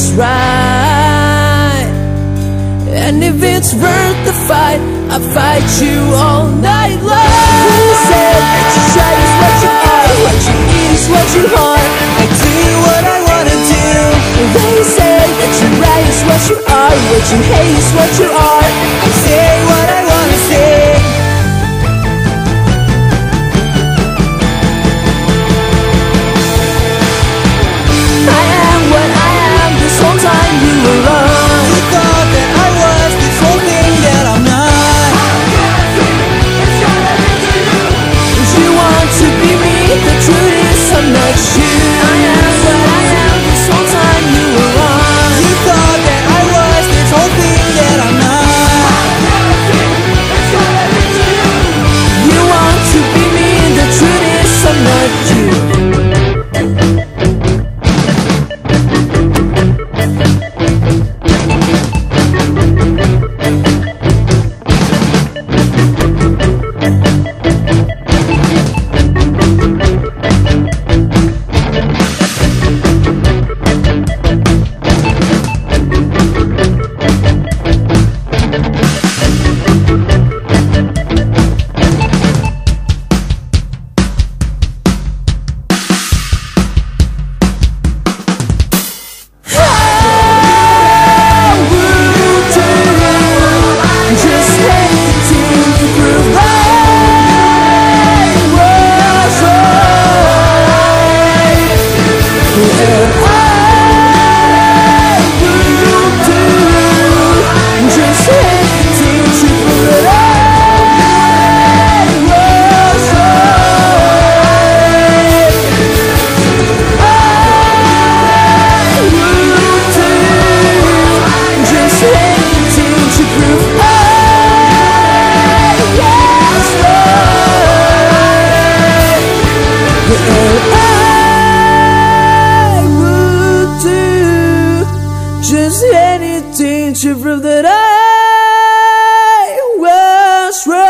what's right. And if it's worth the fight, I'll fight you all night long. You said that you try is what you are, what you eat is what you are. I do what I wanna do. They say that you right is what you are, what you hate is what you are. I say what I wanna say. I am what I am, this whole time you were wrong. You thought that I was this whole thing that I'm not. You want to be me, the truth is I'm not you. I am what I am, this whole time you were wrong. You thought that I was this whole thing that I'm not. You want to be me, the truth is I'm not you. Just anything to prove that I was wrong.